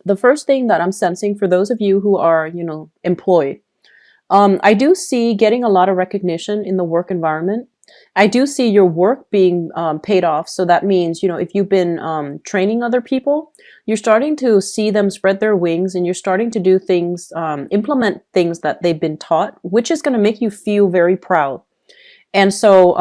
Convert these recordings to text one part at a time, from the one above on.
The first thing that I'm sensing for those of you who are, employed, I do see getting a lot of recognition in the work environment. I do see your work being paid off. So that means, if you've been training other people, you're starting to see them spread their wings and you're starting to do things, implement things that they've been taught, which is going to make you feel very proud. And so,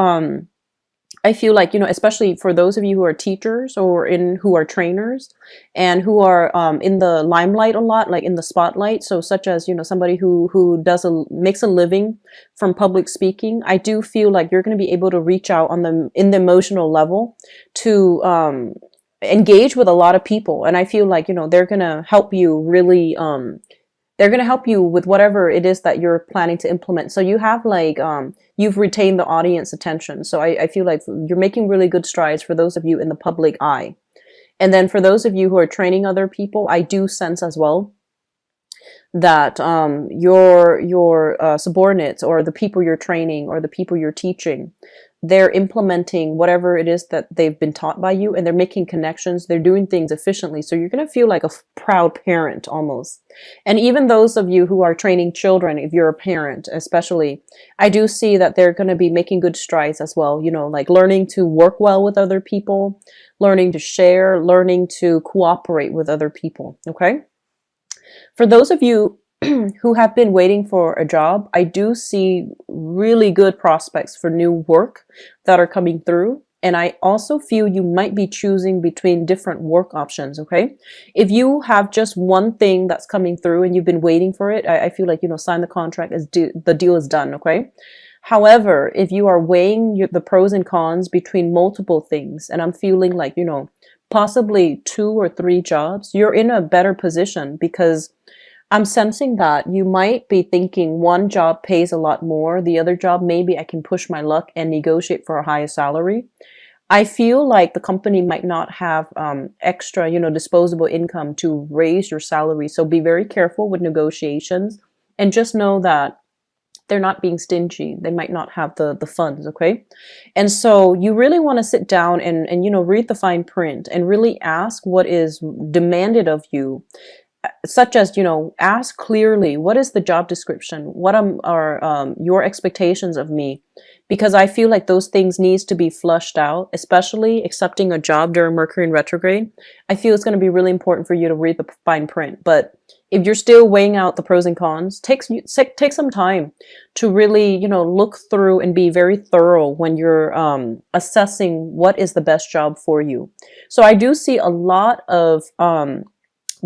I feel like, especially for those of you who are teachers or who are trainers and who are in the limelight a lot, like in the spotlight. So such as, somebody who makes a living from public speaking. I do feel like you're going to be able to reach out in the emotional level to engage with a lot of people. And I feel like, they're going to help you really, they're going to help you with whatever it is that you're planning to implement. So you have like, you've retained the audience attention. So I feel like you're making really good strides for those of you in the public eye. And then for those of you who are training other people, I do sense as well that your subordinates or the people you're training or the people you're teaching, they're implementing whatever it is that they've been taught by you, and they're making connections. They're doing things efficiently. So you're going to feel like a proud parent almost. And even those of you who are training children, if you're a parent, especially, I do see that they're going to be making good strides as well. Like learning to work well with other people, learning to share, learning to cooperate with other people. Okay. For those of you who have been waiting for a job, I do see really good prospects for new work that are coming through. And I also feel you might be choosing between different work options, okay? If you have just one thing that's coming through and you've been waiting for it, I feel like, sign the contract, the deal is done, okay? However, if you are weighing the pros and cons between multiple things, and I'm feeling like, possibly 2 or 3 jobs, you're in a better position because I'm sensing that you might be thinking one job pays a lot more. The other job, maybe I can push my luck and negotiate for a higher salary. I feel like the company might not have extra, disposable income to raise your salary. So be very careful with negotiations and just know that they're not being stingy. They might not have the funds, okay? And so you really want to sit down and read the fine print and really ask what is demanded of you, such as, ask clearly, what is the job description? What are your expectations of me? Because I feel like those things needs to be flushed out, especially accepting a job during Mercury in retrograde. I feel it's going to be really important for you to read the fine print. But if you're still weighing out the pros and cons, take some time to really, look through and be very thorough when you're assessing what is the best job for you. So I do see a lot of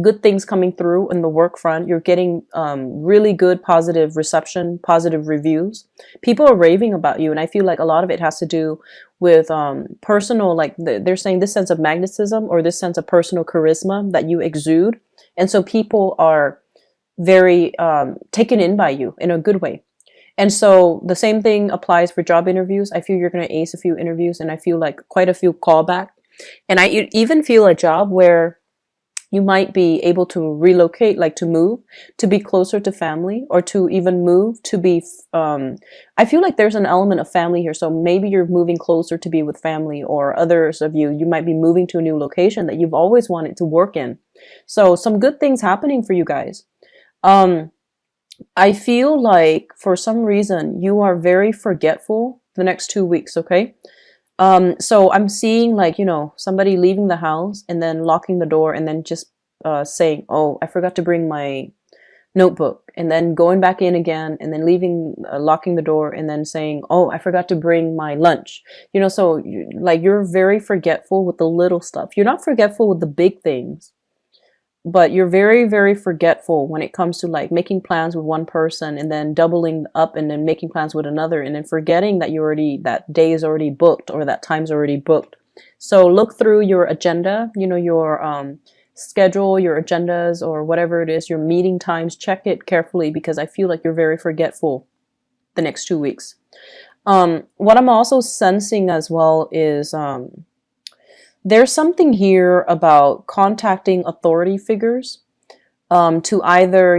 good things coming through in the work front. You're getting really good positive reception, positive reviews. People are raving about you. And I feel like a lot of it has to do with personal, like they're saying this sense of magnetism or this sense of personal charisma that you exude. And so people are very taken in by you in a good way. And so the same thing applies for job interviews. I feel you're going to ace a few interviews, and I feel like quite a few callback. And I even feel a job where you might be able to relocate, like to move, to be closer to family, or to even move to be, I feel like there's an element of family here. So maybe you're moving closer to be with family, or others of you might be moving to a new location that you've always wanted to work in. So some good things happening for you guys. I feel like for some reason you are very forgetful the next 2 weeks, okay? So I'm seeing like, somebody leaving the house and then locking the door and then just saying, oh, I forgot to bring my notebook, and then going back in again and then leaving, locking the door and then saying, oh, I forgot to bring my lunch. So you're very forgetful with the little stuff. You're not forgetful with the big things, but you're very, very forgetful when it comes to like making plans with one person and then doubling up and then making plans with another and then forgetting that that day is already booked or that time's already booked. So look through your agenda, your schedule, your agendas, or whatever it is, your meeting times, check it carefully because I feel like you're very forgetful the next 2 weeks. What I'm also sensing as well is, there's something here about contacting authority figures to either,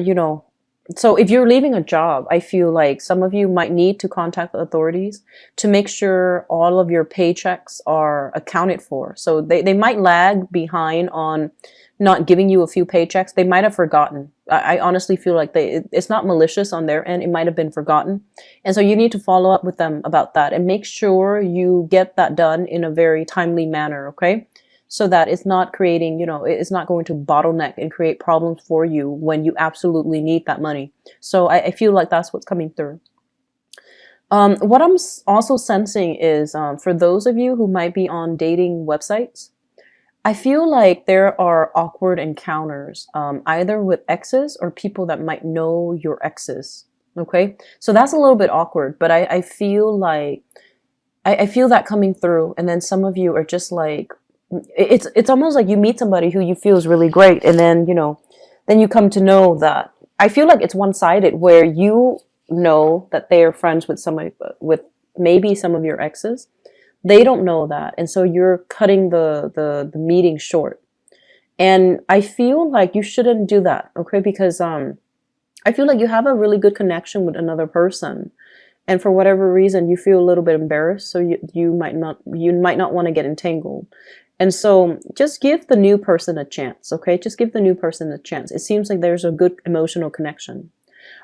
So if you're leaving a job, I feel like some of you might need to contact the authorities to make sure all of your paychecks are accounted for. So they might lag behind on not giving you a few paychecks. They might have forgotten. I honestly feel like it's not malicious on their end. It might have been forgotten. And so you need to follow up with them about that and make sure you get that done in a very timely manner, okay? So that it's not creating, it's not going to bottleneck and create problems for you when you absolutely need that money. So I feel like that's what's coming through. What I'm also sensing is for those of you who might be on dating websites, I feel like there are awkward encounters, either with exes or people that might know your exes. Okay, so that's a little bit awkward, but I feel like I feel that coming through, and then some of you are just like, it's almost like you meet somebody who you feel is really great, and then then you come to know that I feel like it's one-sided, where you know that they are friends with somebody, with maybe some of your exes. They don't know that, and so you're cutting the meeting short. And I feel like you shouldn't do that, okay? Because I feel like you have a really good connection with another person, and for whatever reason you feel a little bit embarrassed, so you might not want to get entangled. And so just give the new person a chance, okay? Just give the new person a chance. It seems like there's a good emotional connection.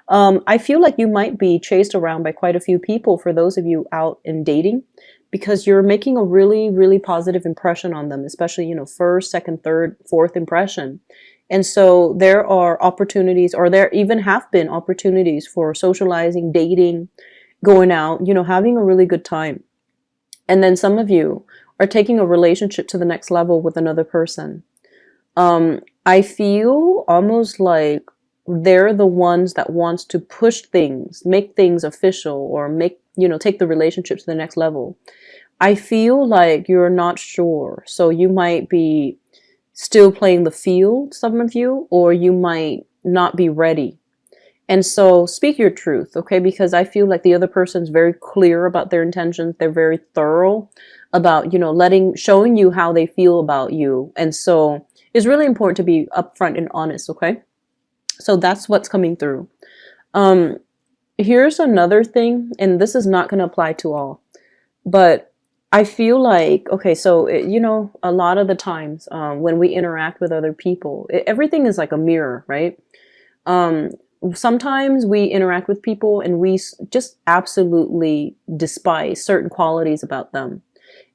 I feel like you might be chased around by quite a few people for those of you out in dating, because you're making a really, really positive impression on them, especially, first, second, third, fourth impression. And so there are opportunities, or there even have been opportunities for socializing, dating, going out, having a really good time. And then some of you are taking a relationship to the next level with another person. I feel almost like they're the ones that wants to push things, make things official, or take the relationship to the next level. I feel like you're not sure. So you might be still playing the field, some of you, or you might not be ready. And so speak your truth, okay? Because I feel like the other person's very clear about their intentions. They're very thorough about, showing you how they feel about you. And so it's really important to be upfront and honest, okay? So that's what's coming through. Here's another thing, and this is not going to apply to all, but I feel like, okay, so, a lot of the times when we interact with other people, everything is like a mirror, right? Sometimes we interact with people and we just absolutely despise certain qualities about them.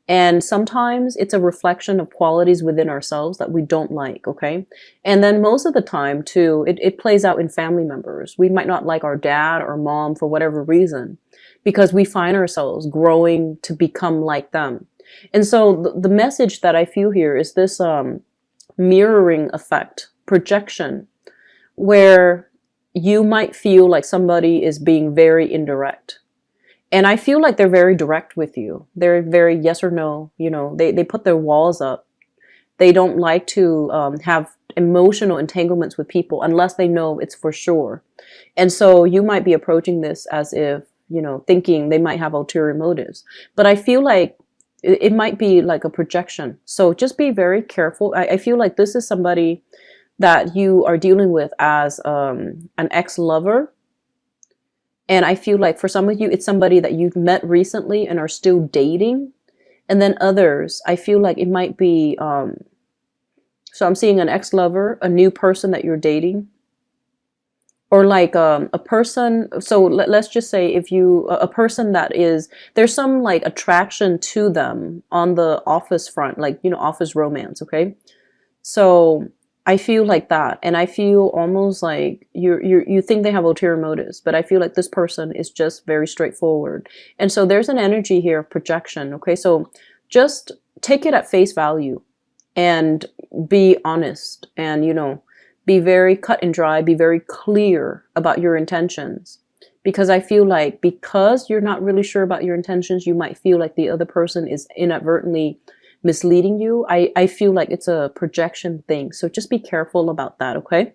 And sometimes it's a reflection of qualities within ourselves that we don't like, okay? And then most of the time, too, it plays out in family members. We might not like our dad or mom for whatever reason, because we find ourselves growing to become like them. And so the message that I feel here is this mirroring effect, projection, where you might feel like somebody is being very indirect. And I feel like they're very direct with you. They're very yes or no. They put their walls up. They don't like to have emotional entanglements with people unless they know it's for sure. And so you might be approaching this as if, thinking they might have ulterior motives. But I feel like it might be like a projection. So just be very careful. I feel like this is somebody that you are dealing with as an ex-lover. And I feel like for some of you, it's somebody that you've met recently and are still dating. And then others, I feel like it might be, so I'm seeing an ex-lover, a new person that you're dating, or like a person. So let's just say if a person that is, there's some like attraction to them on the office front, like, office romance, okay? So I feel like that, and I feel almost like you think they have ulterior motives, but I feel like this person is just very straightforward. And so there's an energy here of projection, okay? So just take it at face value and be honest, and, be very cut and dry, be very clear about your intentions. Because I feel like because you're not really sure about your intentions, you might feel like the other person is inadvertently misleading you. I feel like it's a projection thing. So just be careful about that, okay?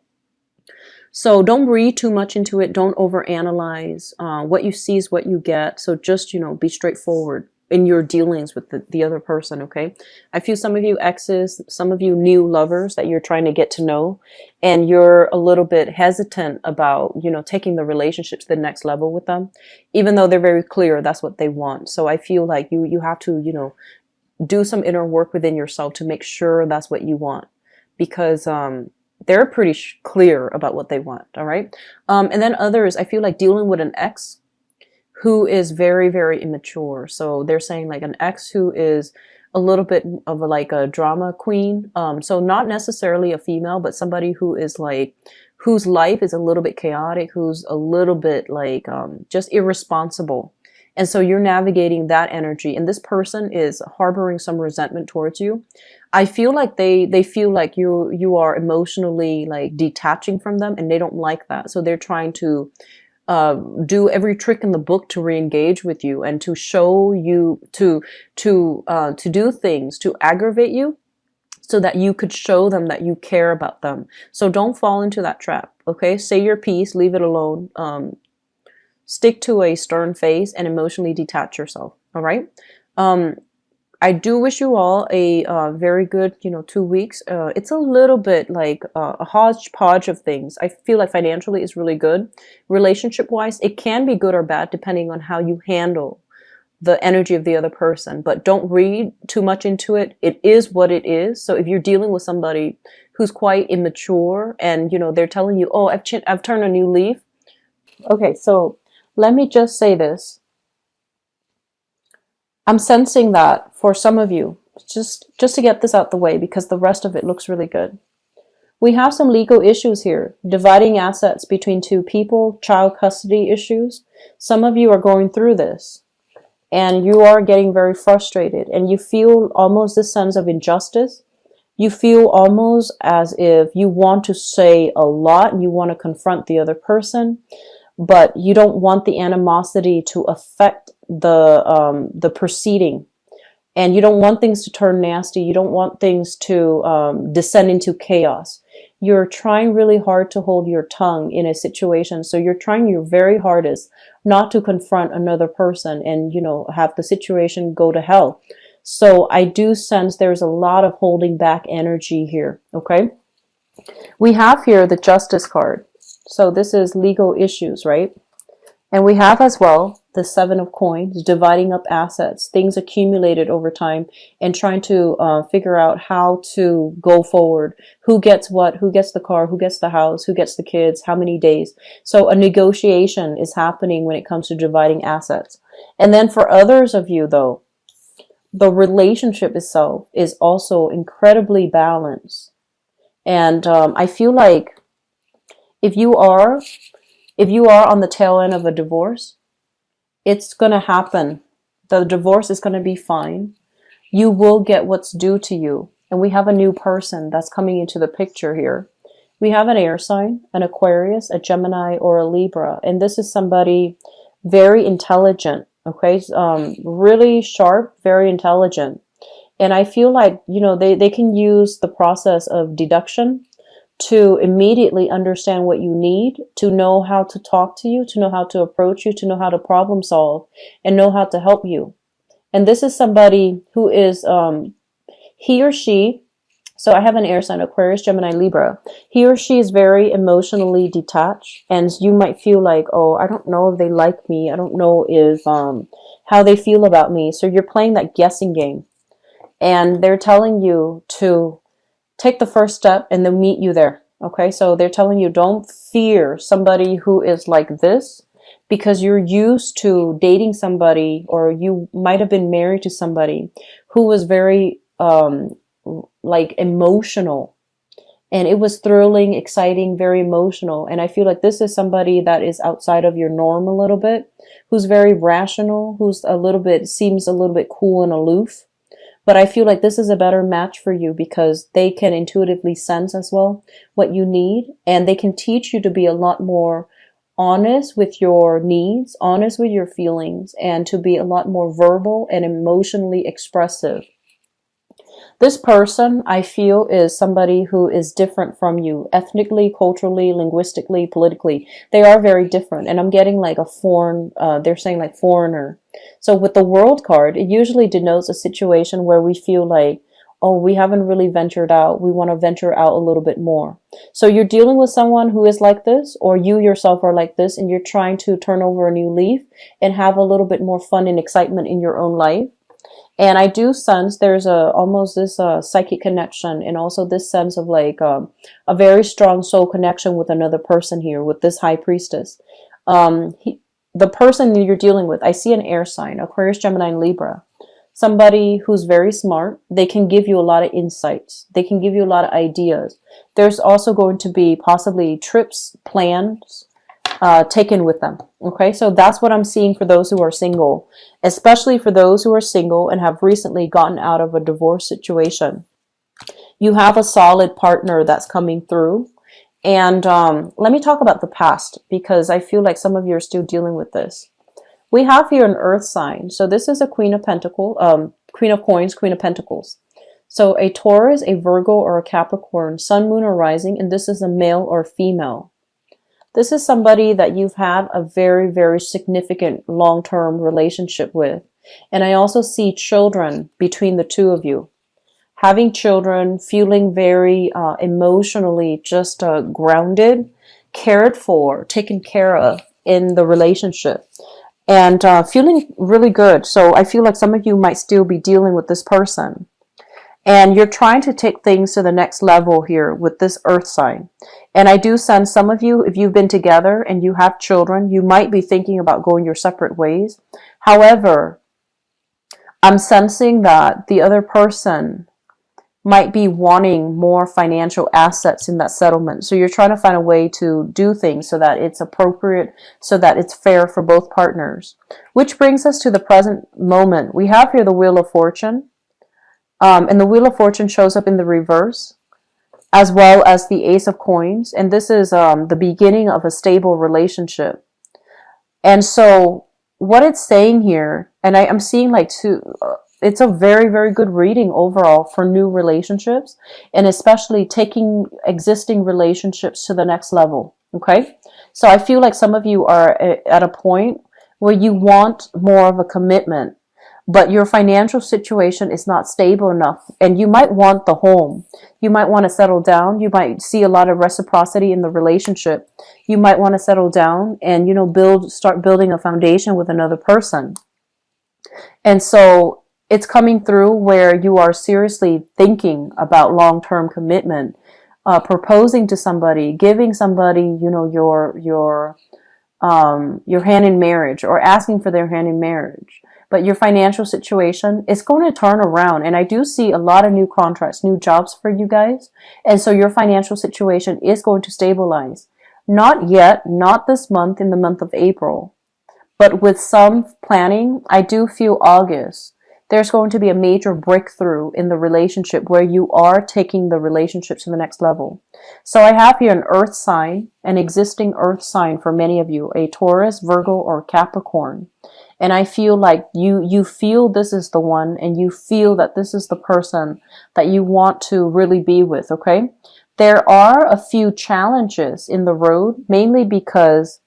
So don't read too much into it. Don't overanalyze. What you see is what you get. So just, be straightforward. in your dealings with the other person, okay? I feel some of you exes, some of you new lovers that you're trying to get to know, and you're a little bit hesitant about, you know, taking the relationship to the next level with them, even though they're very clear that's what they want. So I feel like you have to, you know, do some inner work within yourself to make sure that's what you want, because they're pretty clear about what they want, all right? And then others, I feel like dealing with an ex who is very, very immature. So they're saying like an ex who is a little bit of like a drama queen. So not necessarily a female, but somebody who is like, whose life is a little bit chaotic, who's a little bit like just irresponsible. And so you're navigating that energy, and this person is harboring some resentment towards you. I feel like they feel like you are emotionally like detaching from them, and they don't like that. So they're trying to do every trick in the book to re-engage with you and to show you to do things to aggravate you so that you could show them that you care about them. So don't fall into that trap. Okay, say your piece, leave it alone. Stick to a stern face and emotionally detach yourself. All right. I do wish you all a very good, 2 weeks. It's a little bit like a hodgepodge of things. I feel like financially is really good. Relationship-wise, it can be good or bad depending on how you handle the energy of the other person. But don't read too much into it. It is what it is. So if you're dealing with somebody who's quite immature and, they're telling you, oh, I've turned a new leaf. Okay, so let me just say this. I'm sensing that for some of you, just to get this out the way, because the rest of it looks really good. We have some legal issues here, dividing assets between two people, child custody issues. Some of you are going through this, and you are getting very frustrated, and you feel almost this sense of injustice. You feel almost as if you want to say a lot, and you want to confront the other person, but you don't want the animosity to affect the proceeding, and you don't want things to turn nasty. You don't want things to descend into chaos. You're trying really hard to hold your tongue in a situation, so you're trying your very hardest not to confront another person and have the situation go to hell. So I do sense there's a lot of holding back energy here. Okay, we have here the Justice card. So this is legal issues, right? And we have as well the Seven of Coins, dividing up assets, things accumulated over time, and trying to figure out how to go forward. Who gets what? Who gets the car? Who gets the house? Who gets the kids? How many days? So a negotiation is happening when it comes to dividing assets. And then for others of you, though, the relationship itself is also incredibly balanced. And I feel like if you are on the tail end of a divorce, it's going to happen. The divorce is going to be fine. You will get what's due to you. And we have a new person that's coming into the picture here. We have an air sign, an Aquarius, a Gemini, or a Libra. And this is somebody very intelligent, okay? Really sharp, very intelligent. And I feel like, they can use the process of deduction to immediately understand what you need, to know how to talk to you, to know how to approach you, to know how to problem solve, and know how to help you. And this is somebody who is, he or she, so I have an air sign, Aquarius, Gemini, Libra. He or she is very emotionally detached, and you might feel like, oh, I don't know if they like me. I don't know if, how they feel about me. So you're playing that guessing game, and they're telling you to take the first step and they'll meet you there. Okay, so they're telling you don't fear somebody who is like this, because you're used to dating somebody, or you might have been married to somebody who was very like emotional, and it was thrilling, exciting, very emotional. And I feel like this is somebody that is outside of your norm a little bit, who's very rational, who's seems a little bit cool and aloof. But I feel like this is a better match for you, because they can intuitively sense as well what you need, and they can teach you to be a lot more honest with your needs, honest with your feelings, and to be a lot more verbal and emotionally expressive. This person, I feel, is somebody who is different from you, ethnically, culturally, linguistically, politically. They are very different. And I'm getting like a foreign, they're saying like foreigner. So with the World card, it usually denotes a situation where we feel like, oh, we haven't really ventured out. We want to venture out a little bit more. So you're dealing with someone who is like this, or you yourself are like this, and you're trying to turn over a new leaf and have a little bit more fun and excitement in your own life. And I do sense there's almost this psychic connection, and also this sense of like a very strong soul connection with another person here, with this high priestess. The person that you're dealing with, I see an air sign, Aquarius, Gemini, and Libra. Somebody who's very smart. They can give you a lot of insights. They can give you a lot of ideas. There's also going to be possibly trips, plans, taken with them. Okay, so that's what I'm seeing for those who are single, especially for those who are single and have recently gotten out of a divorce situation. You have a solid partner that's coming through. And let me talk about the past, because I feel like some of you are still dealing with this. We have here an earth sign. So this is a Queen of Pentacles, Queen of Coins, Queen of Pentacles. So a Taurus, a Virgo, or a Capricorn, Sun, Moon, or Rising, and this is a male or female. This is somebody that you've had a very, very significant long-term relationship with. And I also see children between the two of you. Having children, feeling very emotionally just grounded, cared for, taken care of in the relationship. And feeling really good. So I feel like some of you might still be dealing with this person. And you're trying to take things to the next level here with this earth sign. And I do sense some of you, if you've been together and you have children, you might be thinking about going your separate ways. However, I'm sensing that the other person might be wanting more financial assets in that settlement. So you're trying to find a way to do things so that it's appropriate, so that it's fair for both partners. Which brings us to the present moment. We have here the Wheel of Fortune. And the Wheel of Fortune shows up in the reverse, as well as the Ace of Coins. And this is the beginning of a stable relationship. And so what it's saying here, and I'm seeing like it's a very, very good reading overall for new relationships, and especially taking existing relationships to the next level. Okay. So I feel like some of you are at a point where you want more of a commitment, but your financial situation is not stable enough, and you might want the home. You might want to settle down. You might see a lot of reciprocity in the relationship. You might want to settle down and, you know, start building a foundation with another person. And so it's coming through where you are seriously thinking about long-term commitment, proposing to somebody, giving somebody, you know, your hand in marriage, or asking for their hand in marriage. But your financial situation is going to turn around. And I do see a lot of new contracts, new jobs for you guys. And so your financial situation is going to stabilize. Not yet, not this month, in the month of April. But with some planning, I do feel August, there's going to be a major breakthrough in the relationship where you are taking the relationship to the next level. So I have here an earth sign, an existing earth sign for many of you, a Taurus, Virgo, or Capricorn. And I feel like you feel this is the one, and you feel that this is the person that you want to really be with, okay? There are a few challenges in the road, mainly because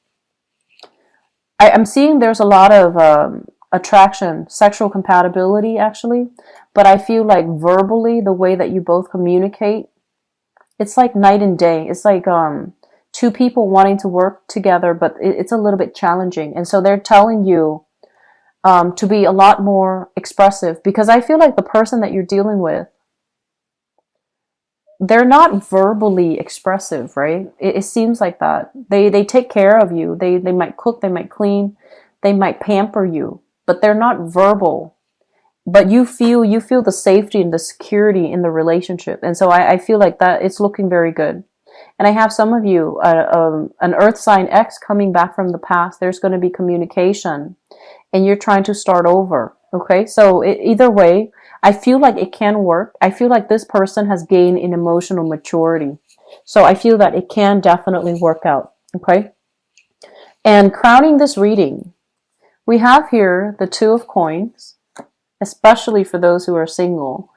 I'm seeing there's a lot of attraction, sexual compatibility actually, but I feel like verbally, the way that you both communicate, it's like night and day. It's like two people wanting to work together, but it's a little bit challenging. And so they're telling you to be a lot more expressive, because I feel like the person that you're dealing with, they're not verbally expressive, right? It seems like that. They take care of you. They might cook, they might clean, they might pamper you, but they're not verbal. But you feel the safety and the security in the relationship. And so I feel like that it's looking very good. And I have some of you, an earth sign X coming back from the past. There's going to be communication, and you're trying to start over. Okay. So either way, I feel like it can work. I feel like this person has gained in emotional maturity. So I feel that it can definitely work out. Okay. And crowning this reading, we have here the Two of Coins, especially for those who are single.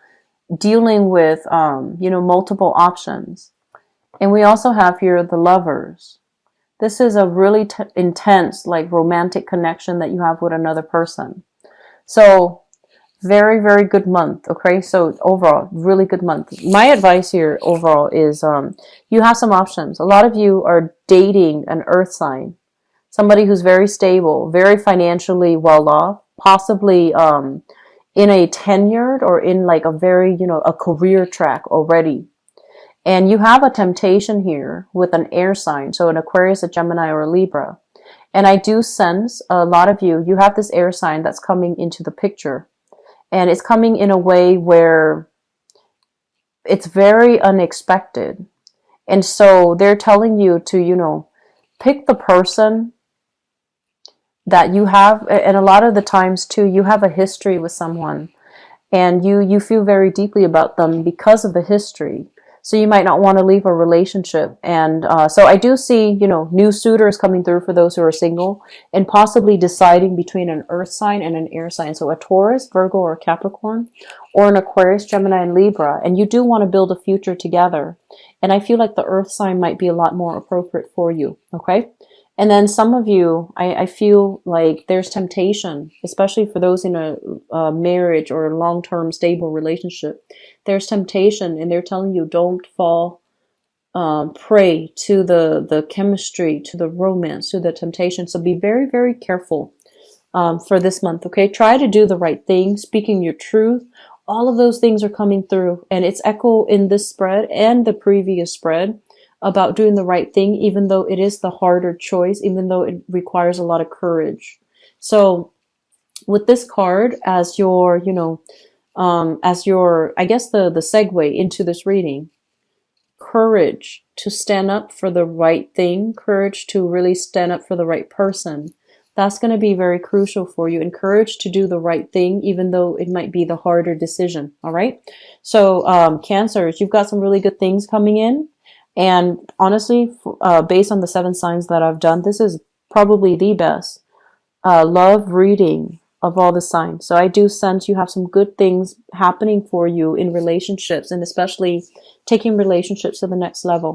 dealing with, multiple options. And we also have here the Lovers. This is a really intense, like romantic connection that you have with another person. So very, very good month. Okay. So overall, really good month. My advice here overall is, you have some options. A lot of you are dating an earth sign, somebody who's very stable, very financially well off, possibly, in a tenured or in like a very, a career track already. And you have a temptation here with an air sign. So an Aquarius, a Gemini, or a Libra. And I do sense a lot of you have this air sign that's coming into the picture. And it's coming in a way where it's very unexpected. And so they're telling you to, pick the person that you have. And a lot of the times too, you have a history with someone and you feel very deeply about them because of the history. So you might not want to leave a relationship. And so I do see, new suitors coming through for those who are single and possibly deciding between an earth sign and an air sign. So a Taurus, Virgo, or Capricorn, or an Aquarius, Gemini, and Libra. And you do want to build a future together. And I feel like the earth sign might be a lot more appropriate for you. Okay. And then some of you, I feel like there's temptation, especially for those in a marriage or a long-term stable relationship. There's temptation, and they're telling you don't fall prey to the chemistry, to the romance, to the temptation. So be very, very careful for this month, okay? Try to do the right thing, speaking your truth. All of those things are coming through, and it's echo in this spread and the previous spread about doing the right thing, even though it is the harder choice, even though it requires a lot of courage. So with this card as your, I guess the segue into this reading, courage to stand up for the right thing, courage to really stand up for the right person. That's going to be very crucial for you, and courage to do the right thing, even though it might be the harder decision. All right. So, Cancers, you've got some really good things coming in. And honestly, based on the 7 signs that I've done, this is probably the best love reading of all the signs. So I do sense you have some good things happening for you in relationships, and especially taking relationships to the next level.